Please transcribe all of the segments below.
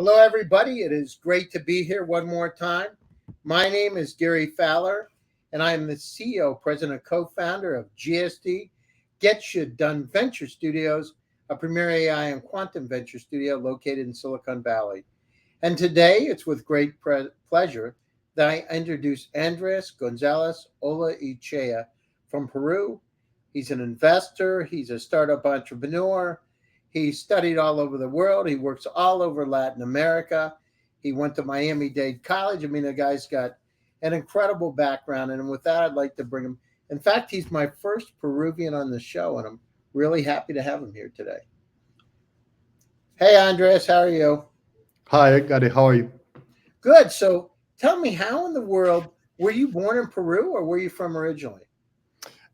Hello, everybody. It is great to be here one more time. My name is Gary Fowler, and I am the CEO, president, co-founder of GSD, Get Shit Done Venture Studios, a premier AI and quantum venture studio located in Silicon Valley. And today, it's with great pleasure that I introduce Andres Gonzalez Olaichea from Peru. He's an investor. He's a startup entrepreneur. He studied all over the world. He works all over Latin America. He went to Miami-Dade College. I mean, the guy's got an incredible background. And with that, I'd like to bring him. In fact, he's my first Peruvian on the show, and I'm really happy to have him here today. Hey, Andres, how are you? Hi, Gary. How are you? Good. So tell me, how in the world, were you born in Peru or were you from originally?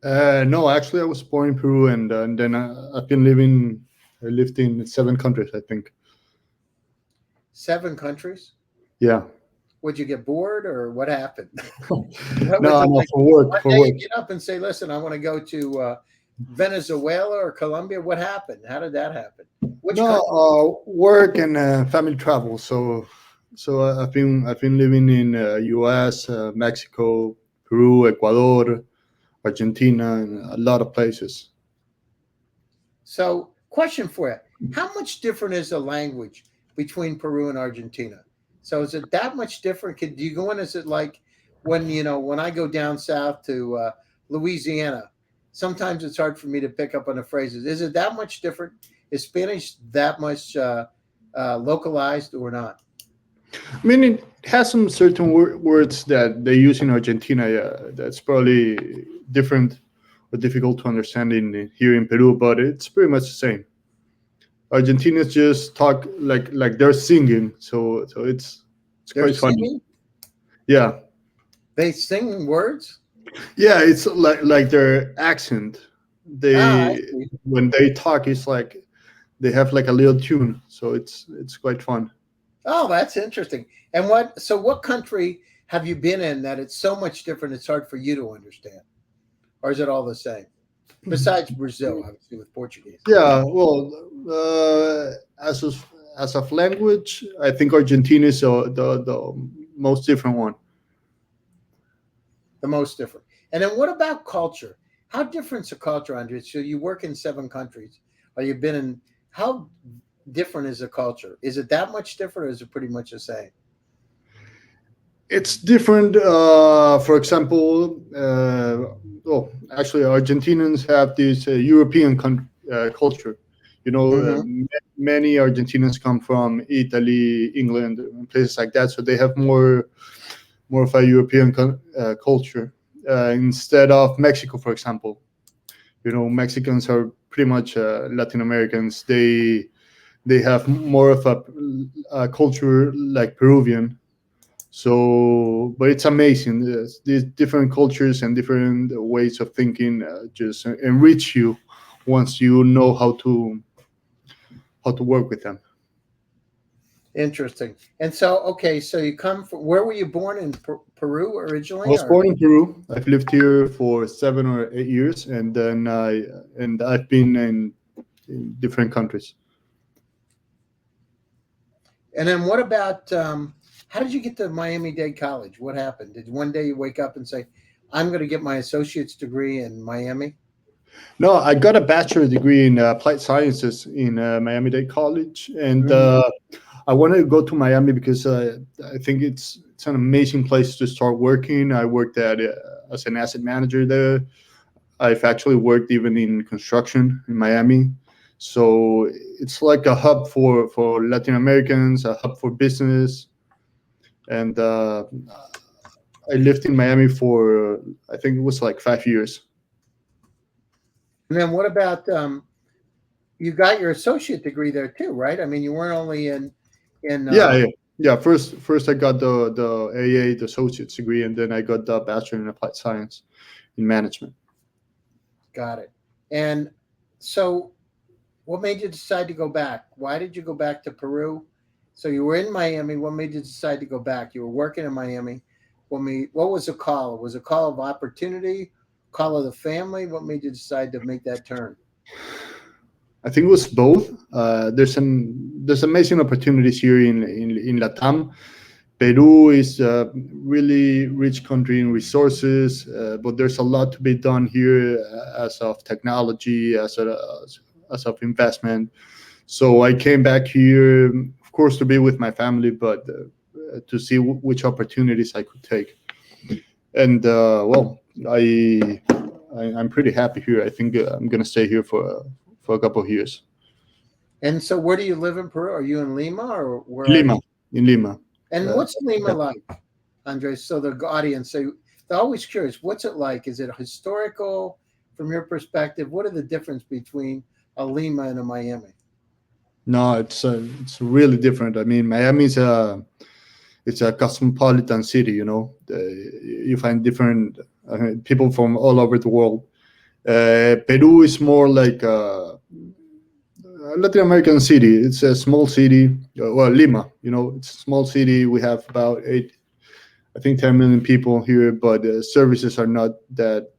No, actually, I was born in Peru, and then I've been living. I lived in 7 countries, I think. 7 countries? Yeah. Would you get bored or what happened? No, for work. One day you get up and say, listen, I want to go to Venezuela or Colombia. What happened? How did that happen? Work and family travel. So I've been living in U.S., Mexico, Peru, Ecuador, Argentina, and a lot of places. So, question for you. How much different is the language between Peru and Argentina? So is it that much different? Do you go in, is it like when I go down south to Louisiana, sometimes it's hard for me to pick up on the phrases. Is it that much different? Is Spanish that much localized or not? I mean, it has some certain words that they use in Argentina. That's probably different or difficult to understand here in Peru, but it's pretty much the same. Argentinians just talk like they're singing, so it's quite funny. Yeah, they sing words. Yeah, it's like their accent. When they talk, it's like they have like a little tune, so it's quite fun. Oh, that's interesting. And what country have you been in that it's so much different it's hard for you to understand? Or is it all the same? Besides Brazil, obviously, with Portuguese. Yeah, well, as of language, I think Argentina is the most different one. The most different. And then what about culture? How different is the culture, Andres? So you work in 7 countries. Or you've been in, how different is the culture? Is it that much different or is it pretty much the same? It's different. For example, actually, Argentinians have this European culture. Many Argentinians come from Italy, England, and places like that, so they have more of a European culture instead of Mexico, for example. Mexicans are pretty much Latin Americans. They have more of a culture like Peruvian. So, but it's amazing. These different cultures and different ways of thinking just enrich you once you know how to work with them. Interesting. And so, okay, so you come from, where were you born in Peru originally? I was born in Peru. I've lived here for 7 or 8 years, and then I've been in different countries. And then what about, how did you get to Miami-Dade College? What happened? Did one day you wake up and say, I'm going to get my associate's degree in Miami? No, I got a bachelor's degree in applied sciences in Miami-Dade College, and I wanted to go to Miami because I think it's an amazing place to start working. I worked as an asset manager there. I've actually worked even in construction in Miami. So it's like a hub for Latin Americans, a hub for business. And I lived in Miami for, I think it was like 5 years. And then what about, you got your associate degree there too, right? I mean, you weren't only in Yeah. First I got the AA, the associate's degree, and then I got the bachelor in applied science in management. Got it. And so what made you decide to go back? Why did you go back to Peru? So you were in Miami. What made you decide to go back? You were working in Miami. What was the call? Was it a call of opportunity, call of the family? What made you decide to make that turn? I think it was both. There's amazing opportunities here in Latam. Peru is a really rich country in resources, but there's a lot to be done here as of technology, as of investment. So I came back here, of course, to be with my family, but to see which opportunities I could take. And well, I'm pretty happy here. I think I'm gonna stay here for a couple of years. And so, where do you live in Peru? Are you in Lima or where are Lima, you? in Lima. And Uh, what's Lima yeah. like, Andres? So the audience, they're always curious. What's it like? Is it historical from your perspective? What are the difference between a Lima and a Miami? No, it's really different. I mean, Miami is a it's a cosmopolitan city. You find different people from all over the world. Peru is more like a Latin American city. It's a small city. Well, Lima, it's a small city. We have about I think 10 million people here, but services are not that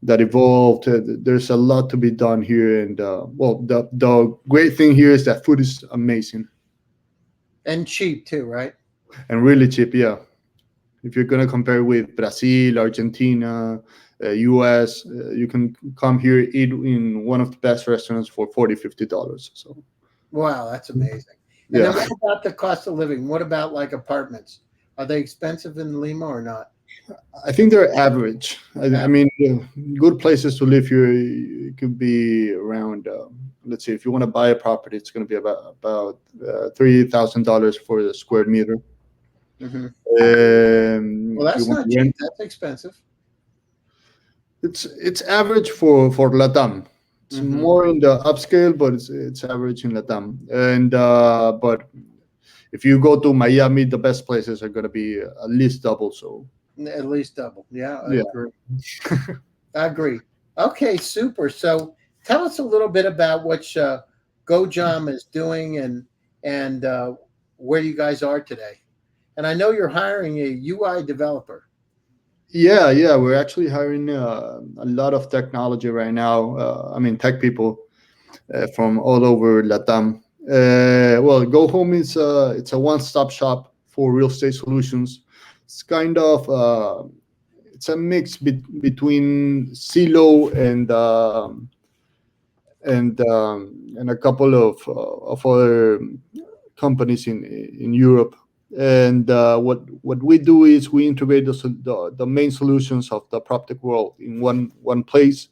evolved. There's a lot to be done here, and well, the great thing here is that food is amazing And cheap too, right? and really cheap. Yeah, if you're gonna compare with Brazil, Argentina, US, you can come here, eat in one of the best restaurants for $40-$50. So Wow, that's amazing. And then yeah, what about the cost of living? What about like apartments? Are they expensive in Lima or not? I think they're average. I mean, good places to live here, it could be around. Let's see, if you want to buy a property, it's going to be about $3,000 for the square meter. Hmm. Well, If you that's want not to rent, cheap. That's expensive. it's average for Latam. It's Hmm. more in the upscale, but it's average in Latam. And but if you go to Miami, the best places are going to be at least double. So At least double. Yeah, I yeah. agree. I agree. Okay, super. So tell us a little bit about what GoJam is doing and where you guys are today. And I know you're hiring a UI developer. Yeah, we're actually hiring a lot of technology right now. I mean, tech people from all over Latam. Well, Go Home is it's a one-stop shop for real estate solutions. It's kind of it's a mix between Zillow and a couple of other companies in Europe. And what we do is we integrate the main solutions of the PropTech world in one place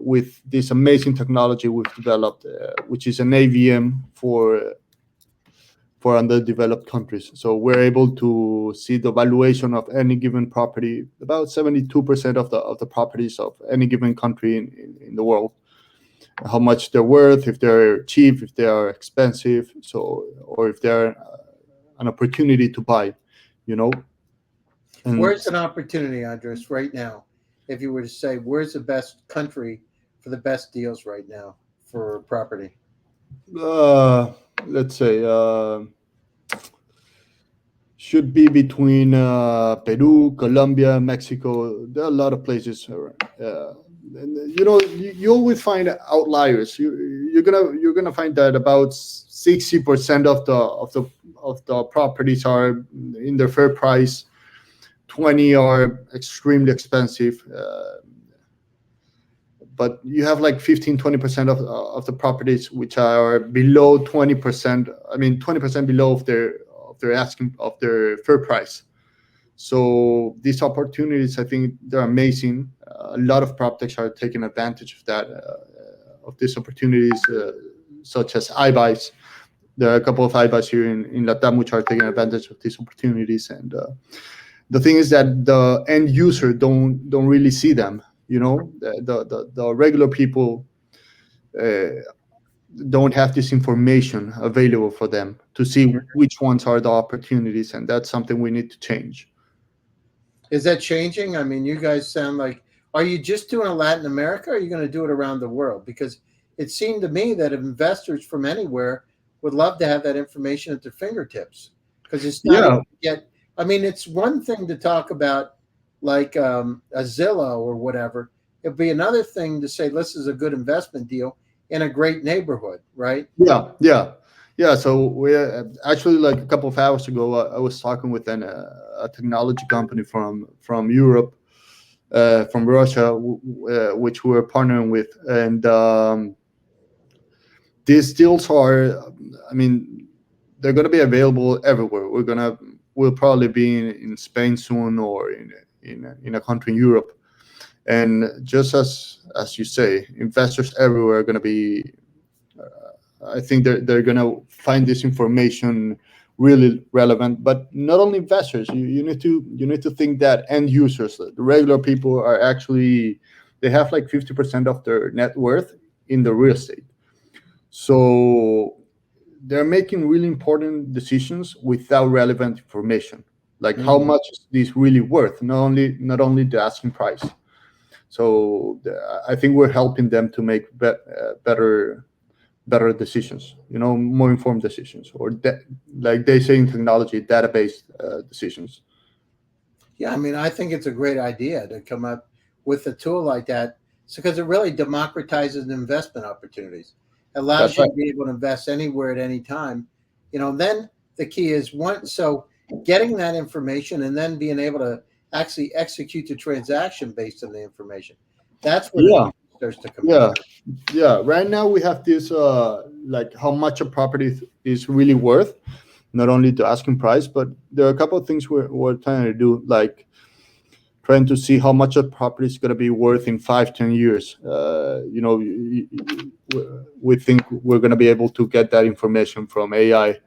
with this amazing technology we've developed, which is an AVM for underdeveloped countries. So we're able to see the valuation of any given property, about 72% of the properties of any given country in the world, how much they're worth, if they're cheap, if they are expensive, so or if they're an opportunity to buy, you know. And Where's an opportunity, Andres, right now? If you were to say, where's the best country for the best deals right now for property? uh, let's say should be between Peru, Colombia, Mexico. There are a lot of places. And, you always find outliers. You're gonna find that about 60% of the properties are in their fair price. 20 are extremely expensive. But you have like 15-20% of the properties which are below 20%. I mean 20% below of their asking of their fair price. So these opportunities, I think they're amazing. A lot of PropTechs are taking advantage of that, of these opportunities, such as iBuys. There are a couple of iBuys here in Latam which are taking advantage of these opportunities. And the thing is that the end user don't really see them. The regular people uh, don't have this information available for them to see which ones are the opportunities, and that's something we need to change. Is that changing? I mean, you guys sound like, are you just doing it Latin America or are you going to do it around the world? Because it seemed to me that investors from anywhere would love to have that information at their fingertips because it's not easy Yeah, to get. I mean, it's one thing to talk about like a Zillow or whatever, It'd be another thing to say this is a good investment deal in a great neighborhood, right? Yeah. So we actually, like a couple of hours ago, I was talking with a technology company from Europe, from Russia, which we're partnering with, and these deals are, I mean, they're going to be available everywhere. We'll probably be in Spain soon, or in a country in Europe. And just as you say, investors everywhere are going to be. I think they're going to find this information really relevant. But not only investors, you need to think that end users, the regular people, are actually, they have like 50% of their net worth in the real estate. So they're making really important decisions without relevant information, like how Mm. much is this really worth, not only the asking price. So I think we're helping them to make better decisions, more informed decisions, or like they say in technology, database decisions. Yeah, I mean, I think it's a great idea to come up with a tool like that. Because it really democratizes investment opportunities. It allows That's you right. to be able to invest anywhere at any time. Then the key is getting that information and then being able to actually execute the transaction based on the information. That's where the Yeah, magic starts to come in. yeah, yeah. Right now we have this, like how much a property is really worth, not only the asking price, but there are a couple of things we're trying to do, like trying to see how much a property is going to be worth in 5, 10 years. We think we're going to be able to get that information from AI,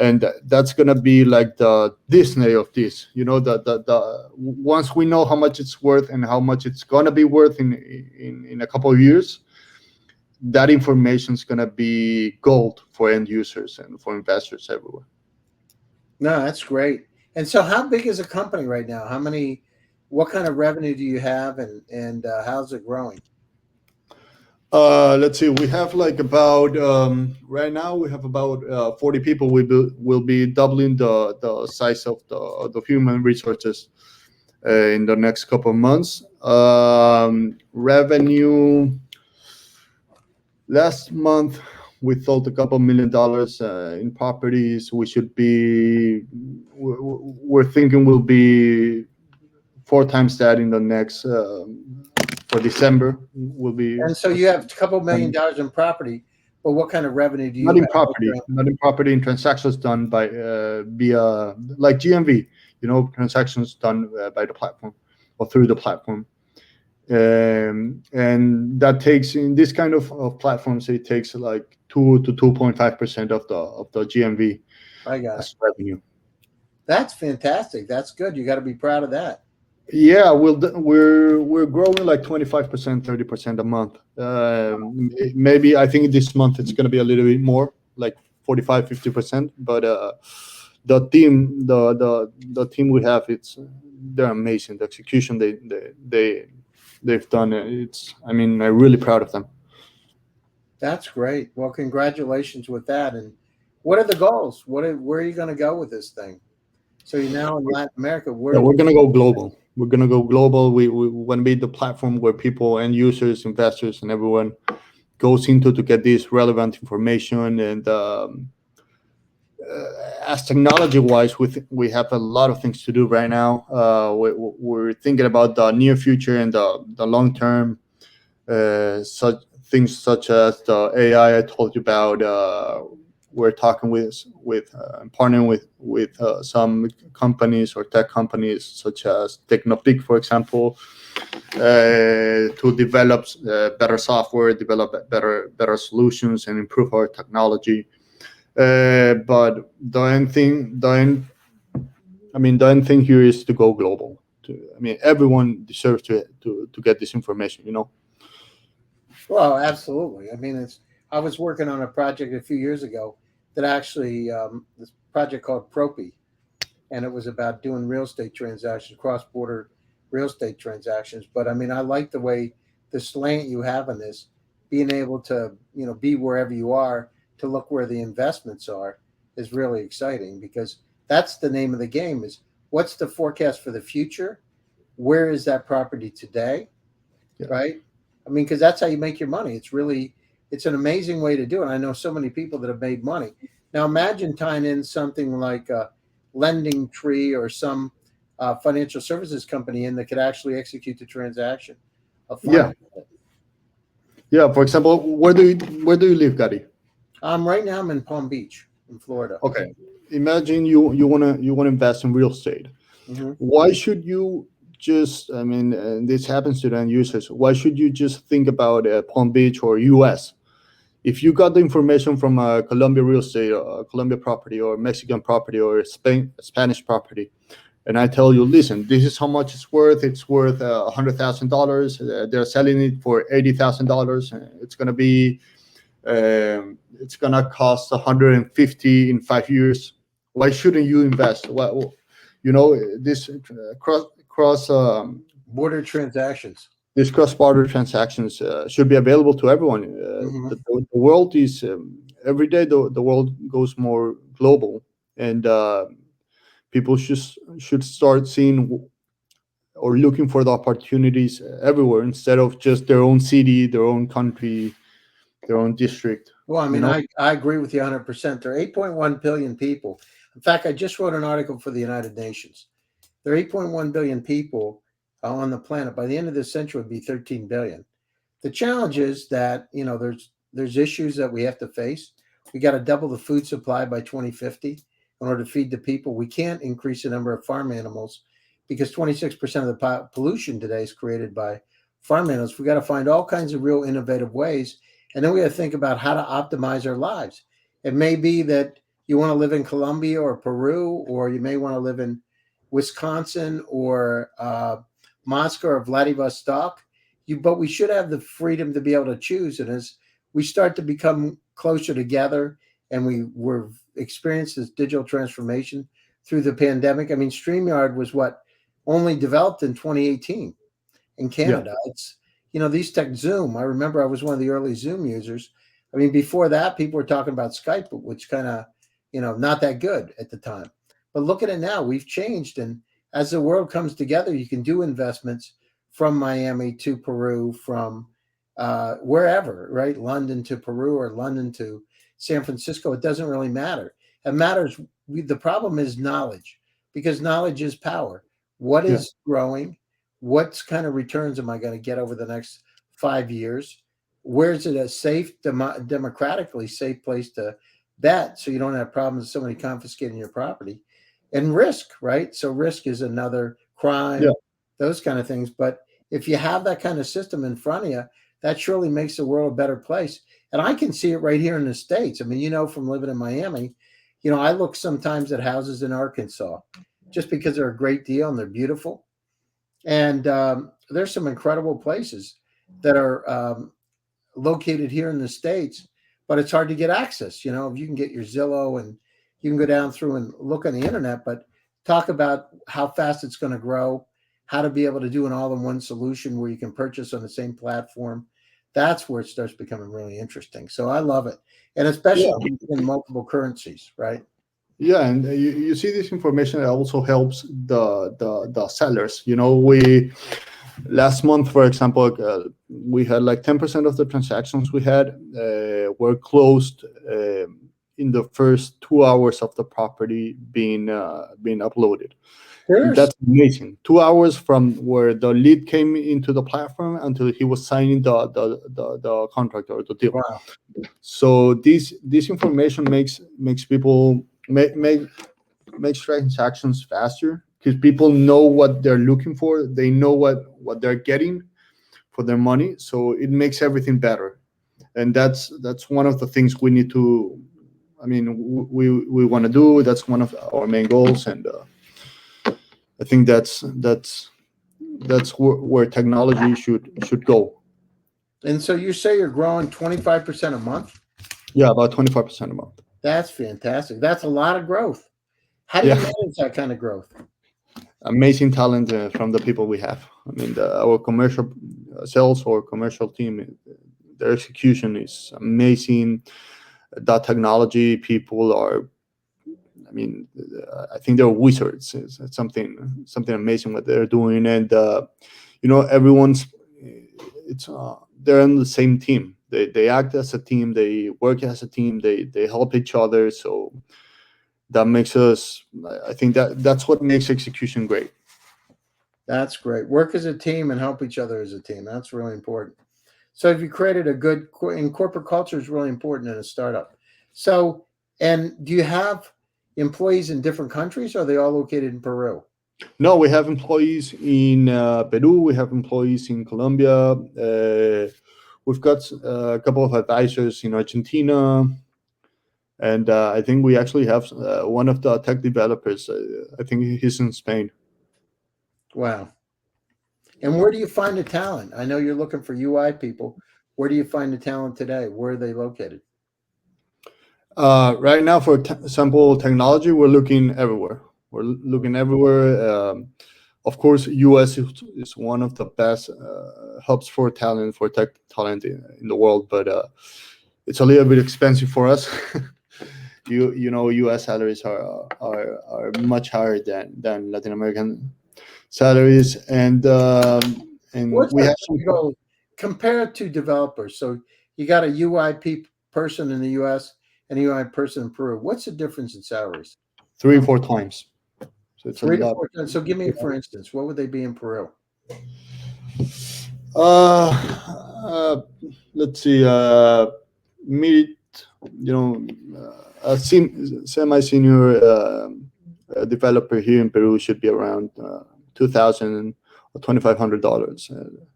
and that's going to be like the Disney of this. The once we know how much it's worth and how much it's going to be worth in a couple of years, that information is going to be gold for end users and for investors everywhere. No, that's great. And so, how big is the company right now? What kind of revenue do you have, and how's it growing? Let's see. We have like about, right now we have about 40 people. Will be doubling the size of the human resources in the next couple of months. Revenue last month, we sold a couple $1 million in properties. We're thinking we'll be 4 times that in the next, for December. Will be And so, you have a couple $1 million in property, but what kind of revenue do not you in have? property, not in property, in transactions done by, via, like GMV, transactions done by the platform or through the platform. And that takes, in this kind of platforms, it takes like 2 to 2.5% of the GMV I got it. as revenue. That's fantastic. That's good. You got to be proud of that. Yeah, we're growing like 25%, 30% a month. Maybe I think this month it's going to be a little bit more, like 45, 50%. But the team we have, they're amazing. The execution they've done, I'm really proud of them. That's great. Well, congratulations with that. And what are the goals? Where are you going to go with this thing? So you're now in Latin America. Yeah, Where? we're gonna go global. We're gonna go global. We want to be the platform where people and users, investors, and everyone goes into to get this relevant information. And as technology wise, we have a lot of things to do right now. We're thinking about the near future and the long term. Such things such as the AI I told you about. We're talking partnering with some companies or tech companies such as Technopeak, for example, to develop better software, develop better solutions, and improve our technology. But the end thing here is to go global. Everyone deserves to get this information. Well, absolutely. I mean, I was working on a project a few years ago that actually this project called Propi, and it was about doing real estate transactions, cross border real estate transactions. But I mean, I like the way the slant you have in this, being able to be wherever you are to look where the investments are is really exciting because that's the name of the game. Is what's the forecast for the future? Where is that property today? right? I mean, because that's how you make your money. It's an amazing way to do it. I know so many people that have made money. Now imagine tying in something like a lending tree or some financial services company in that could actually execute the transaction of Yeah, finance. yeah. For example, where do you live, Gary? Right now I'm in Palm Beach in Florida. Okay. Imagine you wanna invest in real estate. Hmm. Why should you just? I mean, this happens to the end users. Why should you just think about Palm Beach or U.S.? If you got the information from a Colombia real estate, or Colombia property, or Mexican property, or Spanish property, and I tell you, listen, this is how much it's worth. It's worth $100,000. They're selling it for $80,000. It's gonna cost 150 in 5 years. Why shouldn't you invest? Well, this cross Border transactions. these cross-border transactions should be available to everyone. Hmm. The world is every day the world goes more global, and people should start seeing or looking for the opportunities everywhere instead of just their own city, their own country, their own district. Well, I You mean, know? I agree with you 100%. There are 8.1 billion people. In fact, I just wrote an article for the United Nations. There are 8.1 billion people on the planet. By the end of this century, it would be 13 billion. The challenge is that, there's issues that we have to face. We got to double the food supply by 2050 in order to feed the people. We can't increase the number of farm animals because 26% of the pollution today is created by farm animals. We got to find all kinds of real innovative ways, and then we got to think about how to optimize our lives. It may be that you want to live in Colombia or Peru, or you may want to live in Wisconsin or Moscow or Vladivostok. But we should have the freedom to be able to choose. And as we start to become closer together, and we're experienced this digital transformation through the pandemic. I mean, StreamYard was what only developed in 2018 in Yeah, Canada. It's these tech Zoom. I remember I was one of the early Zoom users. I mean, before that, people were talking about Skype, which kind of not that good at the time. But look at it now. We've changed, and as the world comes together, you can do investments from Miami to Peru, from wherever, right? London to Peru or London to San Francisco. It doesn't really matter. It matters. The problem is knowledge, because knowledge is power. What yeah, is growing? What kind of returns am I going to get over the next 5 years? Where's it a safe, democratically safe place to bet, so you don't have problems with somebody confiscating your property? And risk, right? So risk is another yeah, crime, those kind of things. But if you have that kind of system in front of you, that surely makes the world a better place. And I can see it right here in the States. I mean, from living in Miami, I look sometimes at houses in Arkansas just because they're a great deal and they're beautiful. And there's some incredible places that are located here in the States, but it's hard to get access. If you can get your Zillow and you can go down through and look on the internet, but talk about how fast it's going to grow, how to be able to do an all-in-one solution where you can purchase on the same platform. That's where it starts becoming really interesting. So I love it. And especially yeah, in multiple currencies, right? yeah. And you see this information that also helps the sellers. We last month, for example, we had like 10% of the transactions we had were closed in the first 2 hours of the property being uploaded. And There's that's amazing. 2 hours from where the lead came into the platform until he was signing the contract or the deal. wow. So this information makes people makes transactions faster because people know what they're looking for. They know what they're getting for their money. So it makes everything better. And that's one of the things we need to. I mean, we want to do. That's one of our main goals, and I think that's where technology should go. And so you say you're growing 25% a month? Yeah, about 25% a month. That's fantastic. That's a lot of growth. How do you Yeah, manage that kind of growth? amazing talent from the people we have. I mean, our commercial sales or commercial team, their execution is amazing. The technology people are, I mean, I think they're wizards. It's something amazing what they're doing, and everyone's they're in the same team. They act as a team. They work as a team. They help each other. So that makes us. I think that's what makes execution great. That's great. Work as a team and help each other as a team. That's really important. So if you created a good in corporate culture is really important in a startup. So, and do you have employees in different countries, or are they all located in Peru? No, we have employees in Peru. We have employees in Colombia. We've got a couple of advisors in Argentina. And I think we actually have one of the tech developers. I think he's in Spain. Wow. And where do you find the talent? I know you're looking for UI people. Where do you find the talent today? Where are they located? Right now, for example, technology, we're looking everywhere. We're looking everywhere. Of course, US is one of the best hubs for talent, for tech talent in the world, but it's a little bit expensive for us. You know, US salaries are much higher than Latin American salaries, and we have some. Compare it to developers. So you got a UI person in the US and a UI person in Peru. What's the difference in salaries? 3 or 4 times. So it's 3 to 4 times. So give me, for instance, what would they be in Peru? Let's see. Mid, a semi-senior developer here in Peru should be around $2,000 or $2,500.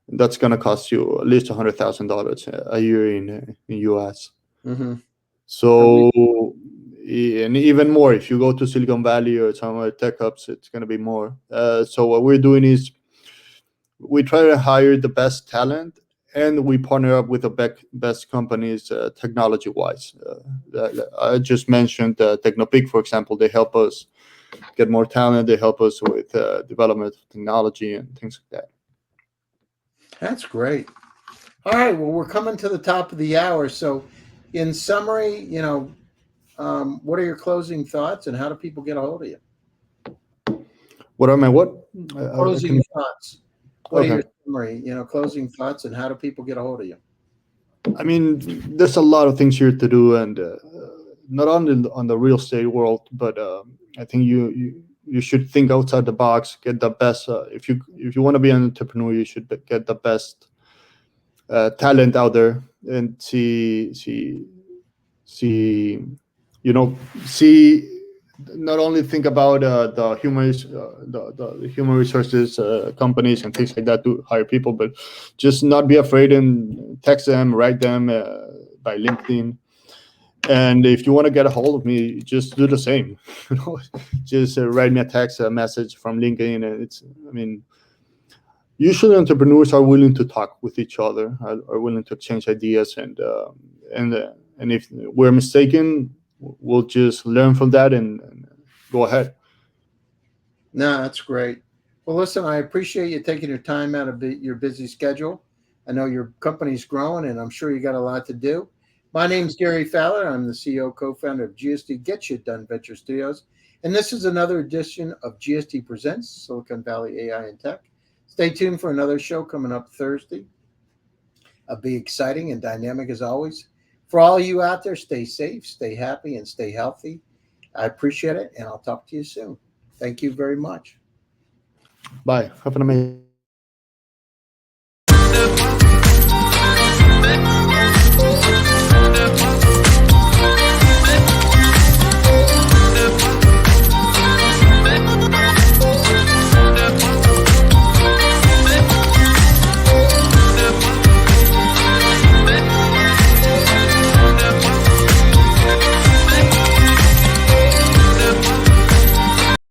That's going to cost you at least $100,000 a year in US. Mm-hmm. So, and even more if you go to Silicon Valley or some other tech hubs, it's going to be more. So what we're doing is we try to hire the best talent, and we partner up with the best companies technology-wise. I just mentioned Technopeak, for example. They help us get more talent. They help us with development of technology and things like that. That's great. All right. Well, we're coming to the top of the hour. So, in summary, what are your closing thoughts, and how do people get a hold of you? What are my closing thoughts? What Okay. are your summary? Closing thoughts, and how do people get a hold of you? I mean, there's a lot of things here to do, and not only on the real estate world, but I think you should think outside the box. Get the best. If you want to be an entrepreneur, you should get the best talent out there, and see. Not only think about the human resources companies and things like that to hire people, but just not be afraid and text them, write them by LinkedIn. And if you want to get a hold of me, just do the same. Just write me a text, a message from LinkedIn. And usually entrepreneurs are willing to talk with each other, are willing to exchange ideas, and if we're mistaken, we'll just learn from that and go ahead. No, that's great. Well, listen, I appreciate you taking your time out of your busy schedule. I know your company's growing, and I'm sure you got a lot to do. My name's Gary Fowler. I'm the CEO, co-founder of GST Get Shit Done Venture Studios, and this is another edition of GST Presents Silicon Valley AI and Tech. Stay tuned for another show coming up Thursday. It'll be exciting and dynamic as always. For all of you out there, stay safe, stay happy, and stay healthy. I appreciate it, and I'll talk to you soon. Thank you very much. Bye. Have an amazing